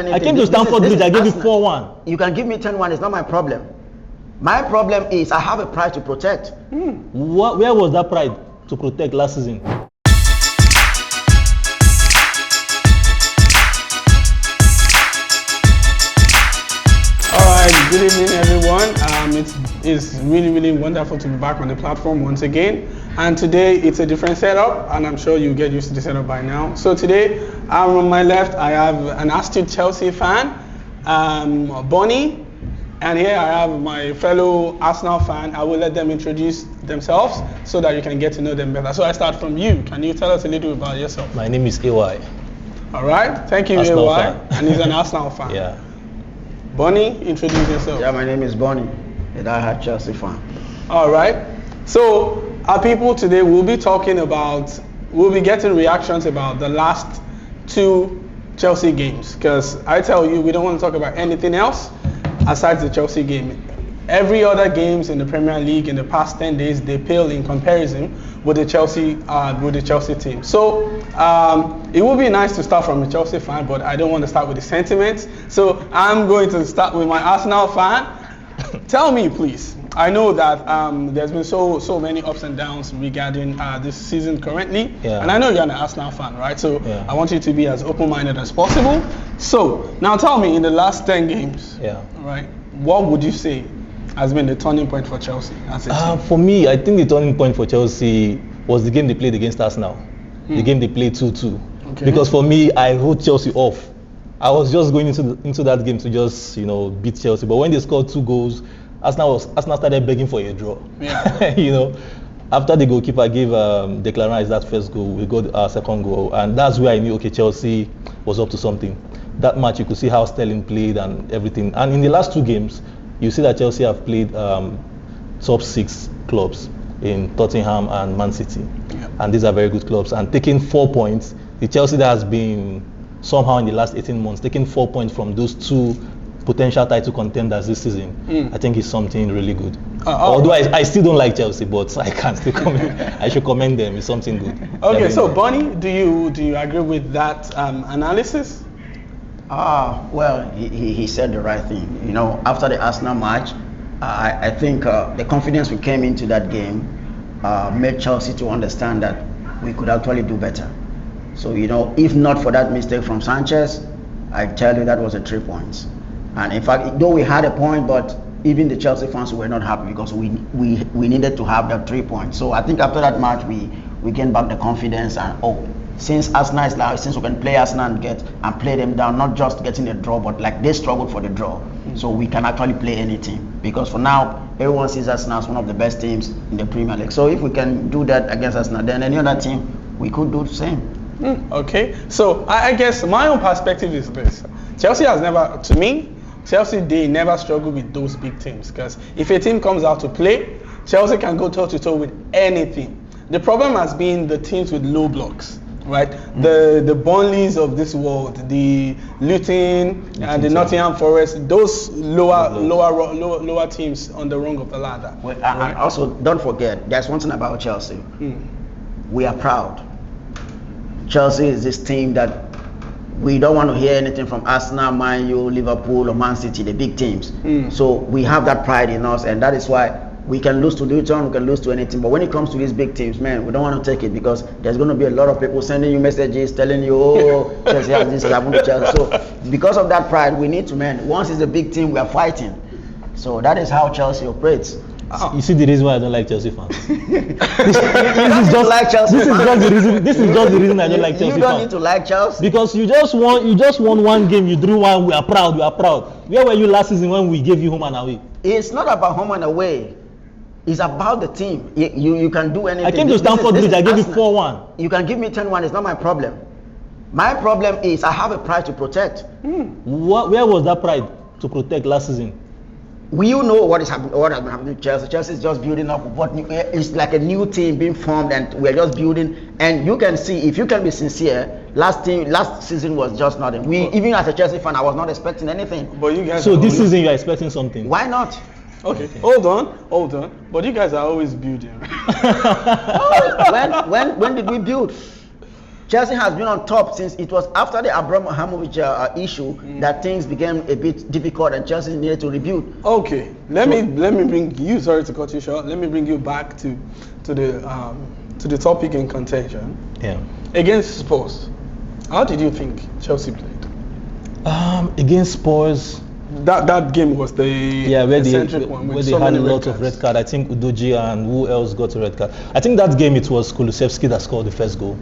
I came to Stamford Bridge, I gave you 4-1. You can give me 10-1, it's not my problem. My problem is I have a pride to protect. Where was that pride to protect last season? Alright, good evening everyone. It's really wonderful to be back on the platform once again. And today it's a different setup, and I'm sure you get used to the setup by now. So today, on my left, I have an astute Chelsea fan, Bonnie, and here I have my fellow Arsenal fan. I will let them introduce themselves so that you can get to know them better. So I start from you. Can you tell us a little about yourself? My name is AY. Alright, thank you, Arsenal AY. fan. And he's an Arsenal fan. Yeah. Bonnie, introduce yourself. Yeah, my name is Bonnie, a diehard Chelsea fan. Alright, so our people today will be getting reactions about the last two Chelsea games, because I tell you, we don't want to talk about anything else aside the Chelsea game. Every other games in the Premier League in the past 10 days, they pale in comparison with the Chelsea team. So it would be nice to start from a Chelsea fan, but I don't want to start with the sentiments. So I'm going to start with my Arsenal fan. Tell me, please. I know that there's been so many ups and downs regarding this season currently, and I know you're an Arsenal fan, right? So I want you to be as open-minded as possible. So now tell me, in the last 10 games, right, what would you say has been the turning point for Chelsea as a team? For me, I think the turning point for Chelsea was the game they played against Arsenal. The game they played 2-2. Okay. Because for me, I wrote Chelsea off. I was just going into that game to just beat Chelsea. But when they scored 2 goals, Arsenal started begging for a draw. Yeah. After the goalkeeper gave Declan Rice that first goal, we got our second goal, and that's where I knew, okay, Chelsea was up to something. That match, you could see how Sterling played and everything. And in the last 2 games, you see that Chelsea have played top 6 clubs in Tottenham and Man City, and these are very good clubs. And taking 4 points, the Chelsea that has been somehow in the last 18 months taking 4 points from those 2 potential title contenders this season, I think is something really good. Although I still don't like Chelsea, but I can still commend. I should commend them. It's something good. Okay, so Bonnie, do you agree with that analysis? Well, he said the right thing. After the Arsenal match, I think the confidence we came into that game made Chelsea to understand that we could actually do better. So, if not for that mistake from Sanchez, I tell you that was a 3 points. And in fact, though we had a point, but even the Chelsea fans were not happy because we needed to have that 3 points. So I think after that match, we gained back the confidence, and since Arsenal is now, since we can play Arsenal and play them down, not just getting a draw, but like they struggled for the draw. So we can actually play any team, because for now everyone sees Arsenal as one of the best teams in the Premier League. So if we can do that against Arsenal, then any other team we could do the same. Okay, so I guess my own perspective is this: Chelsea has never, to me, they never struggle with those big teams, because if a team comes out to play, Chelsea can go toe to toe with anything. The problem has been the teams with low blocks, right? The Burnleys of this world, the Luton and the Nottingham Forest, those lower teams on the rung of the ladder. Well, and also don't forget, there's one thing about Chelsea. We are proud. Chelsea is this team that we don't want to hear anything from Arsenal, Man U, Liverpool, or Man City, the big teams. So we have that pride in us, and that is why we can lose to Luton, we can lose to anything. But when it comes to these big teams, man, we don't want to take it, because there's going to be a lot of people sending you messages telling you, Chelsea has this happened to Chelsea. So because of that pride, we need to, once it's a big team, we are fighting. So that is how Chelsea operates. You see the reason why I don't like Chelsea fans. This is just the reason I don't like Chelsea fans. You don't need to like Chelsea, because you just won 1 game, you drew 1. We are proud. Where were you last season when we gave you home and away? It's not about home and away. It's about the team. You can do anything. I came to Stamford Bridge, I gave you 4-1. You can give me 10-1, it's not my problem. My problem is I have a pride to protect. Where was that pride to protect last season? You know what has been happening to Chelsea. Chelsea is just building up. It's like a new team being formed, and we're just building. And you can see, if you can be sincere, last season was just nothing. Even as a Chelsea fan, I was not expecting anything. But you guys. So this season you are expecting something? Why not? Okay. Hold on. But you guys are always building. When did we build? Chelsea has been on top since it was after the Abramovich issue that things became a bit difficult and Chelsea needed to rebuild. Okay, let me bring you. Sorry to cut you short. Let me bring you back to the topic in contention. Yeah. Against Spurs, how did you think Chelsea played? Against Spurs. That game was the where eccentric one where they had a lot of red card. I think Udogie and who else got a red card. I think that game it was Kulusevski that scored the first goal.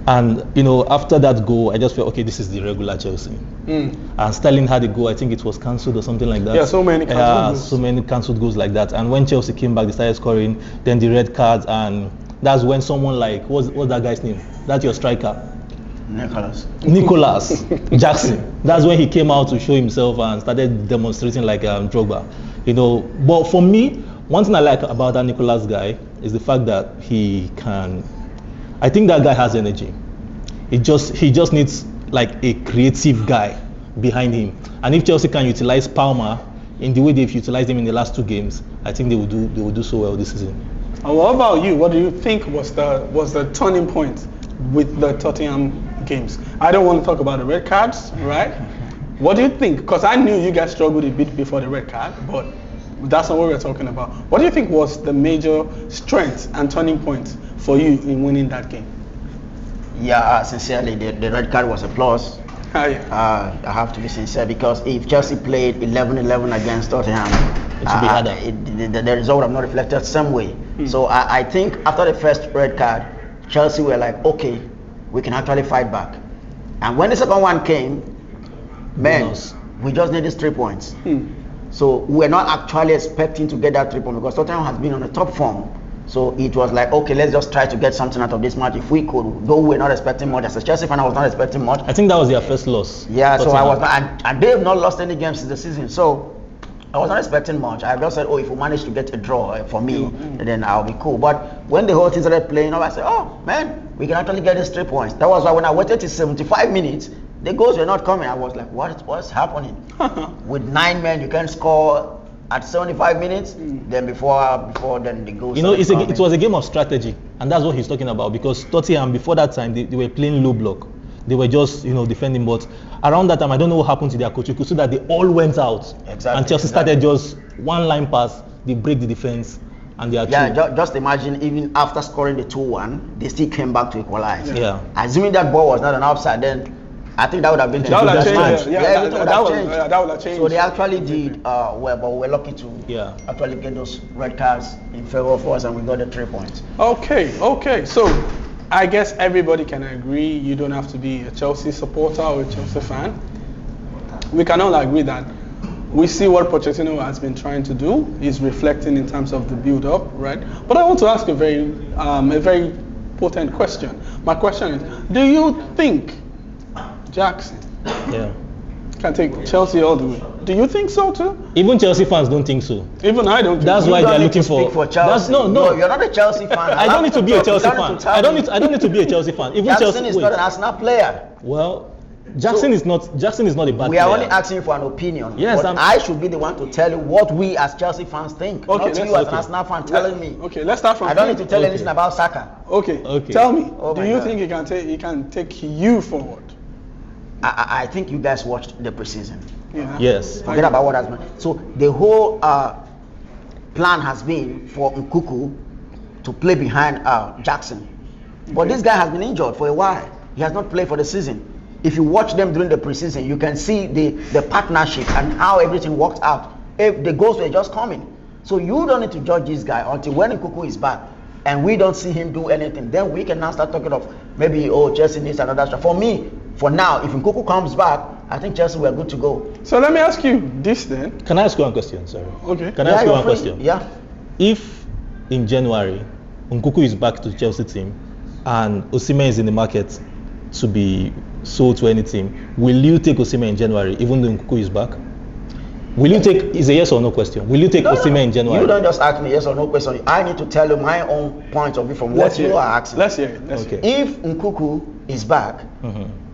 And after that goal, I just felt okay. This is the regular Chelsea. And Sterling had a goal. I think it was cancelled or something like that. Yeah, so many cancelled goals. So many cancelled goals like that. And when Chelsea came back, they started scoring. Then the red cards, and that's when someone like what's that guy's name? That's your striker. Nicholas Jackson. That's when he came out to show himself and started demonstrating like Drogba. But for me, one thing I like about that Nicholas guy is the fact that he can. I think that guy has energy. He just needs like a creative guy behind him. And if Chelsea can utilize Palmer in the way they've utilized him in the last 2 games, I think they will do so well this season. And what about you? What do you think was the turning point with the Tottenham games? I don't want to talk about the red cards, right? What do you think? Because I knew you guys struggled a bit before the red card, but that's not what we're talking about. What do you think was the major strength and turning point for you in winning that game? Yeah, sincerely, the red card was a plus. I have to be sincere, because if Chelsea played 11-11 against Tottenham, it should be harder. The result would have not reflected the same way. So I think after the first red card, Chelsea were like, okay, we can actually fight back. And when the second one came, man, we just needed 3 points. So we're not actually expecting to get that 3 points because Tottenham has been on a top form. So it was like, okay, let's just try to get something out of this match if we could. Though we're not expecting much. As a Chelsea fan, I was not expecting much. I think that was their first loss. Yeah, so I was not, and they have not lost any games this season. So I was not expecting much. I just said, oh, if we manage to get a draw for me, then I'll be cool. But when the whole thing started playing, I said, oh man, we can actually get these 3 points. That was why when I waited till 75 minutes, the goals were not coming. I was like, what's happening? With 9 men, you can score at 75 minutes. Then before then the goals. It was a game of strategy, and that's what he's talking about. Because Tottenham before that time they were playing low block. They were just defending, but around that time I don't know what happened to their coach. You could see that they all went out, and Chelsea started just one line pass. They break the defense, and they are just imagine even after scoring the 2-1, they still came back to equalize. Yeah. Assuming that ball was not an offside, then I think that would have been that would have changed. That would have changed. So they actually did well, but we're lucky to actually get those red cards in favor of us, and we got the 3 points. Okay. So I guess everybody can agree you don't have to be a Chelsea supporter or a Chelsea fan. We can all agree that we see what Pochettino has been trying to do. He's reflecting in terms of the build-up, right? But I want to ask a very potent question. My question is, do you think Jackson can take Chelsea all the way? Do you think so too? Even Chelsea fans don't think so. Even I don't think That's so. why they're looking for Chelsea. No, you're not a Chelsea fan. I don't need to be a Chelsea fan. I don't need to be a Chelsea fan. Even Jackson is not an Arsenal player. Well, Jackson is not a bad player. We are only asking for an opinion. Yes, but I should be the one to tell you what we as Chelsea fans think. Not you as an Arsenal fan telling me. Okay, let's start from I don't need to tell you anything about Saka. Okay. Tell me, do you think he can take you forward? I think you guys watched the preseason. Yeah. Yes. Forget about what has been. So the whole plan has been for Nkuku to play behind Jackson. But this guy has been injured for a while. He has not played for the season. If you watch them during the preseason, you can see the partnership and how everything worked out. If the goals were just coming. So you don't need to judge this guy until when Nkuku is back and we don't see him do anything. Then we can now start talking of maybe, Chelsea needs another strike. For me, for now, if Nkuku comes back, I think Chelsea were good to go. So let me ask you this then. Can I ask you one question? Sorry. Okay. Can I ask you one question? Yeah. If in January, Nkuku is back to the Chelsea team and Osimhen is in the market to be sold to any team, will you take Osimhen in January even though Nkuku is back? Will you take, is a yes or no question, will you take Osimhen in January? You don't just ask me yes or no question. I need to tell you my own point of view from what you are asking. Let's hear it. Okay. If Nkuku is back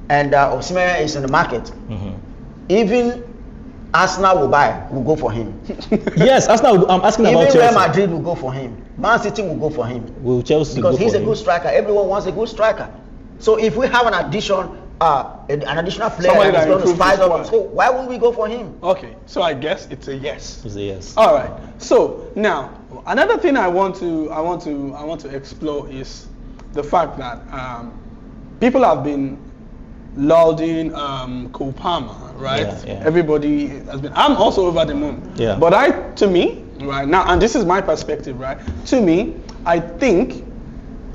and Osimhen is in the market, even Arsenal will go for him. Yes, Arsenal, I'm asking about Chelsea. Even Real Madrid will go for him. Man City will go for him. Will Chelsea because go he's for a good striker. Everyone wants a good striker. So if we have an additional player Somebody that is that going to improves spice the up, squad. so why wouldn't we go for him? Okay, so I guess it's a yes. It's a yes. All right. So now another thing I want to explore is the fact that people have been lauding Cole Palmer, right? Yeah. Everybody has been. I'm also over the moon. Yeah. But to me, right now, and this is my perspective, right? To me, I think,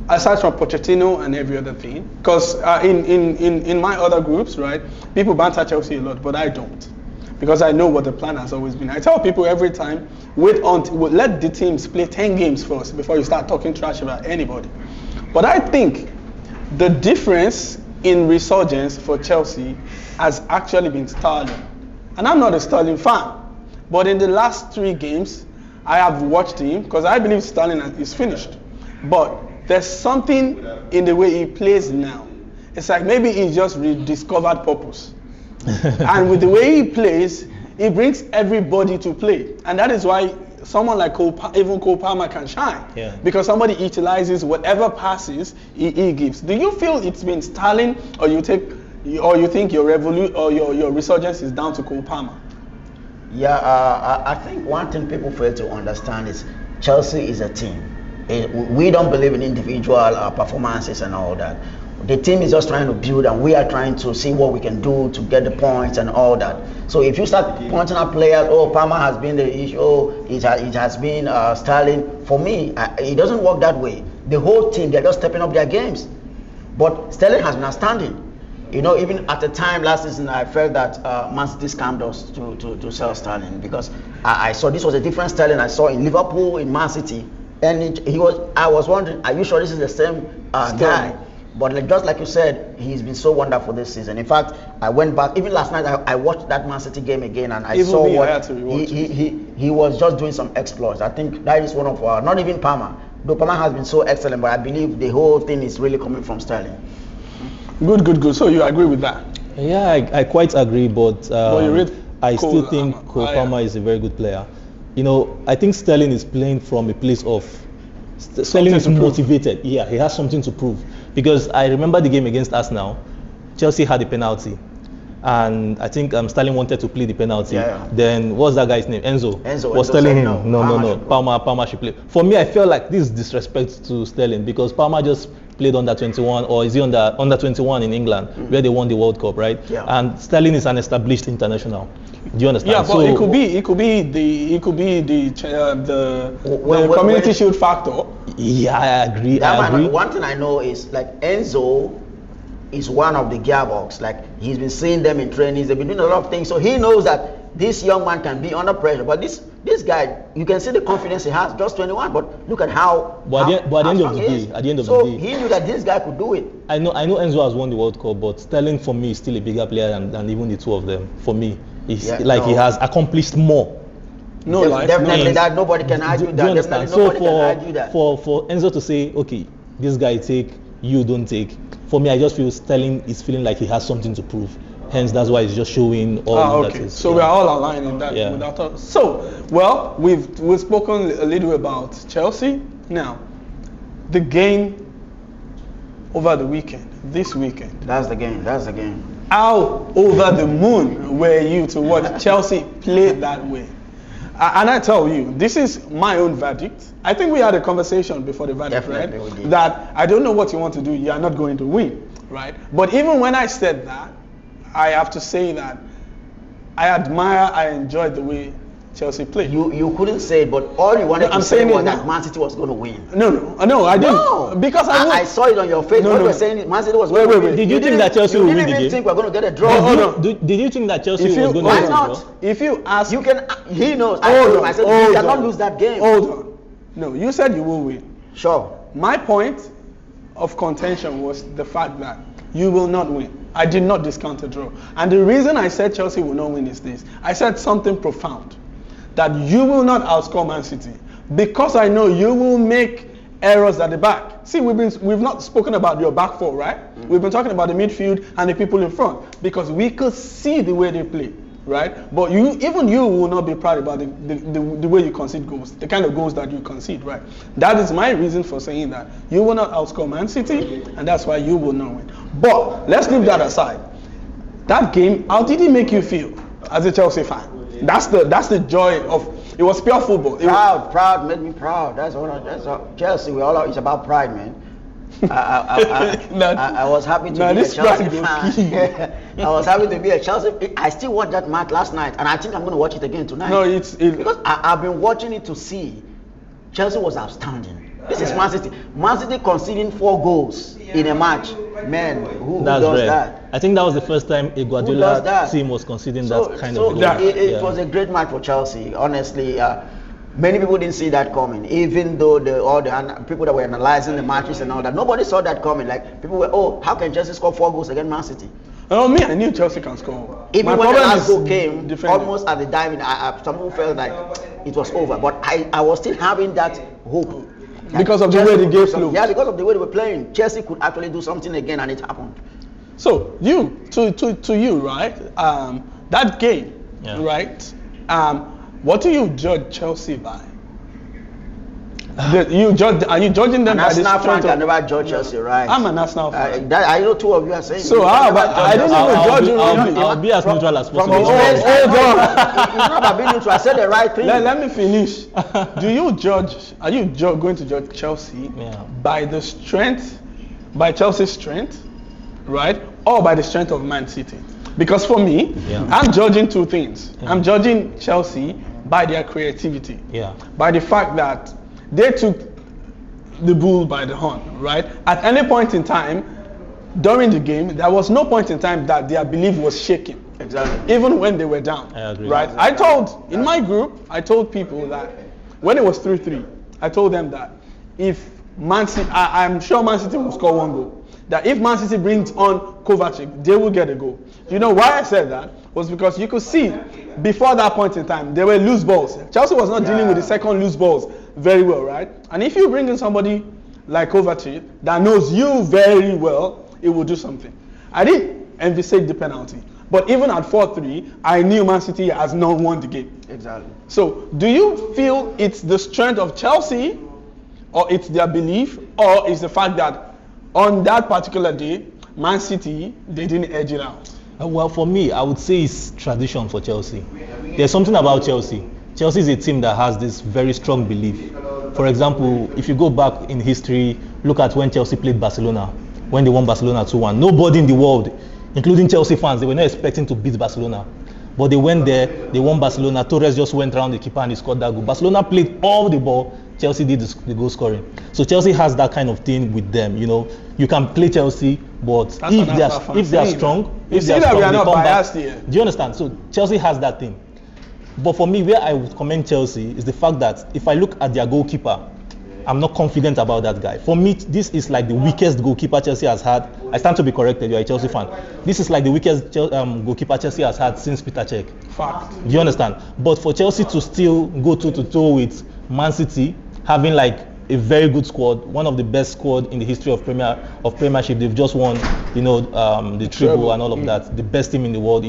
aside from Pochettino and every other thing, because in my other groups, right, people banter Chelsea a lot, but I don't, because I know what the plan has always been. I tell people every time, let the teams play 10 games first before you start talking trash about anybody. But I think the difference in resurgence for Chelsea has actually been Sterling. And I'm not a Sterling fan, but in the last 3 games, I have watched him, because I believe Sterling is finished. But there's something in the way he plays now. It's like maybe he just rediscovered purpose. And with the way he plays, he brings everybody to play. And that is why someone like even Cole Palmer can shine. Yeah. Because somebody utilizes whatever passes he gives. Do you feel it's been Sterling, or you think your resurgence is down to Cole Palmer? Yeah, I think one thing people fail to understand is Chelsea is a team. We don't believe in individual performances and all that. The team is just trying to build, and we are trying to see what we can do to get the points and all that. So if you start pointing at players, Palmer has been the issue, it has been Sterling. For me, it doesn't work that way. The whole team, they're just stepping up their games. But Sterling has been outstanding. Even at the time last season, I felt that Man City scammed us to sell Sterling, because I saw this was a different Sterling I saw in Liverpool, in Man City, and I was wondering, are you sure this is the same guy? But just like you said, he's been so wonderful this season. In fact, I went back, even last night, I watched that Man City game again, and I saw what he was just doing some exploits. I think that is one of our, not even Palmer. Though Palmer has been so excellent, but I believe the whole thing is really coming from Sterling. Good. So you agree with that? Yeah, I quite agree, but I still think Cole Palmer is a very good player. I think Sterling is playing from a place of Sterling is motivated. Yeah, he has something to prove. Because I remember the game against Arsenal, Chelsea had a penalty, and I think Sterling wanted to play the penalty. Yeah. Then what's that guy's name? Enzo was Enzo telling said him, no, Palmer should play. For me, I felt like this is disrespect to Sterling, because Palmer just played under 21, or is he under 21 in England, where they won the World Cup, right? Yeah. And Sterling is an established international. Do you understand? Yeah, but it could be the community shield factor. Yeah, I agree. One thing I know is, like, Enzo is one of the gearbox. Like, he's been seeing them in trainings, they've been doing a lot of things, so he knows that this young man can be under pressure. But this guy, you can see the confidence he has, just 21, but look at how. But at the end of the day, so he knew that this guy could do it. I know Enzo has won the World Cup, but Sterling for me is still a bigger player than even the two of them. For me, he has accomplished more. Definitely that nobody can argue that. Do you understand? So for Enzo to say, okay, this guy take, you don't take. For me, I just feel Sterling is feeling like he has something to prove. Hence, that's why he's just showing all that is. So we are all aligned in that. Yeah. So, well, we've spoken a little about Chelsea. Now, the game over the weekend, this weekend. That's the game. How over the moon were you to watch Chelsea play that way? And I tell you, this is my own verdict. I think we had a conversation before the verdict, Definitely right? we did. That I don't know what you want to do, you are not going to win, right? But even when I said that, I have to say that I enjoyed the way Chelsea played. You couldn't say it, but all you wanted to say was that Man City was going to win. No, I didn't. No, because I saw it on your face. You were saying Man City was going to win. Did you think that Chelsea would win the game? You didn't think we're going to get a draw. Did you think that Chelsea was going to why get a not? draw? If you ask, You can. He knows. I told him. I said you cannot lose that game. Hold on. No, you said you will win. Sure. My point of contention was the fact that you will not win. I did not discount a draw. And the reason I said Chelsea will not win is this. I said something profound. That you will not outscore Man City. Because I know you will make errors at the back. See, we've not spoken about your back four, right? We've been talking about the midfield and the people in front. Because we could see the way they play. right? But even you will not be proud about the way you concede goals, the kind of goals that you concede, right? That is my reason for saying that you will not outscore Man City, and that's why you will not win. But let's leave that aside. That game, how did it make you feel as a Chelsea fan? That's the joy of it. Was pure football. Proud, made me proud. That's all. Chelsea, it's about pride, man. I was happy to be a Chelsea fan. I was happy to be a Chelsea. I still watched that match last night, and I think I'm going to watch it again tonight. No, because I've been watching it to see. Chelsea was outstanding. This is Man City. Man City conceding 4 goals in a match. Man, who does that? I think that was the first time a Guardiola team was conceding that kind of goal. It was a great match for Chelsea. Honestly, many people didn't see that coming. Even though all the people that were analyzing the matches and all that, nobody saw that coming. Like people were, how can Chelsea score 4 goals against Man City? Oh, me, I knew Chelsea can score. Even when the last goal came, almost at the diving, some people felt like it was over. But I was still having that hope. Because of the way the game flowed. Yeah, because of the way they were playing. Chelsea could actually do something again, and it happened. So, to you, right? That game, right? What do you judge Chelsea by? Are you judging them by the strength? Fan can never judge Chelsea, right? I'm an Arsenal fan. I know 2 of you are saying. So how about I didn't even judge you. I'll be as neutral as possible. Hold on. It's not about being neutral. I said the right thing. Let me finish. Are you going to judge Chelsea by the strength, by Chelsea's strength, right, or by the strength of Man City? Because for me, I'm judging 2 things. I'm judging Chelsea by their creativity, by the fact that they took the bull by the horn, right? At any point in time during the game, there was no point in time that their belief was shaking. Exactly. Even when they were down. I agree. Right? In my group, I told people that when it was 3-3, I told them that if Man City, I'm sure Man City will score 1 goal. That if Man City brings on Kovacic, they will get a goal. You know why I said that? Was because you could see before that point in time, there were loose balls. Chelsea was not dealing with the second loose balls very well, right? And if you bring in somebody like Kovacic that knows you very well, it will do something. I didn't envisage the penalty. But even at 4-3, I knew Man City has not won the game. Exactly. So, do you feel it's the strength of Chelsea, or it's their belief, or it's the fact that on that particular day, Man City, they didn't edge it out? Well, for me, I would say it's tradition for Chelsea. There's something about Chelsea. Chelsea is a team that has this very strong belief. For example, if you go back in history, look at when Chelsea played Barcelona, when they won Barcelona 2-1. Nobody in the world, including Chelsea fans, they were not expecting to beat Barcelona. But they went there, they won Barcelona, Torres just went around the keeper and he scored that goal. Barcelona played all the ball, Chelsea did the goal scoring. So Chelsea has that kind of thing with them, you know. You can play Chelsea, but if they are strong, they come back. Do you understand? So Chelsea has that thing. But for me, where I would commend Chelsea is the fact that if I look at their goalkeeper, I'm not confident about that guy. For me, this is like the weakest goalkeeper Chelsea has had. I stand to be corrected, you're a Chelsea fan. This is like the weakest goalkeeper Chelsea has had since Peter Cech. Fact. Do you understand? But for Chelsea to still go toe-to-toe with Man City, having like a very good squad, one of the best squad in the history of Premiership. They've just won, you know, the treble and all of that. The best team in the world,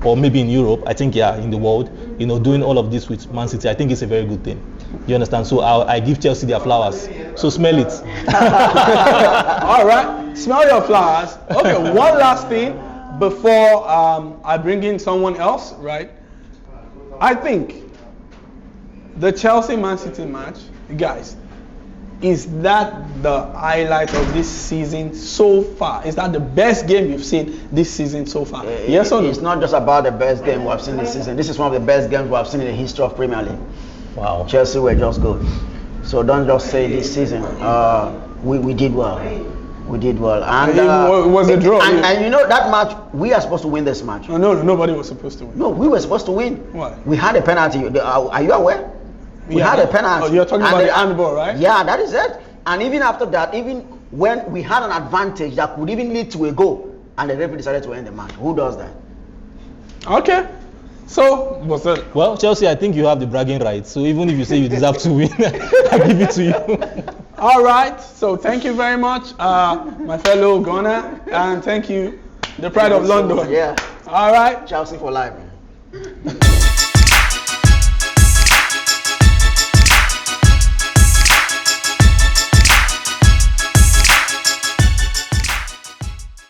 or maybe in Europe, I think, in the world, you know, doing all of this with Man City, I think it's a very good thing. You understand? So I give Chelsea their flowers. So smell it. All right, smell your flowers. Okay, one last thing before I bring in someone else, right? I think the Chelsea-Man City match, guys, is that the highlight of this season so far? Is that the best game you've seen this season so far? Yes or no? It's not just about the best game we have seen this season. This is one of the best games we have seen in the history of Premier League. Wow. Chelsea were just good. So don't just say this season. We did well. We did well. And it was a draw. And you know that match, we are supposed to win this match. No, nobody was supposed to win. No, we were supposed to win. Why? We had a penalty. Are you aware? We had a penalty. Oh, you're talking about the handball, right? Yeah, that is it. And even after that, even when we had an advantage that could even lead to a goal, and the referee decided to end the match. Who does that? Okay. So, what's that? Well, Chelsea, I think you have the bragging rights. So even if you say you deserve to win, I give it to you. All right. So thank you very much, my fellow Ghana, and thank you, the pride of London. Yeah. All right. Chelsea for life. Bye.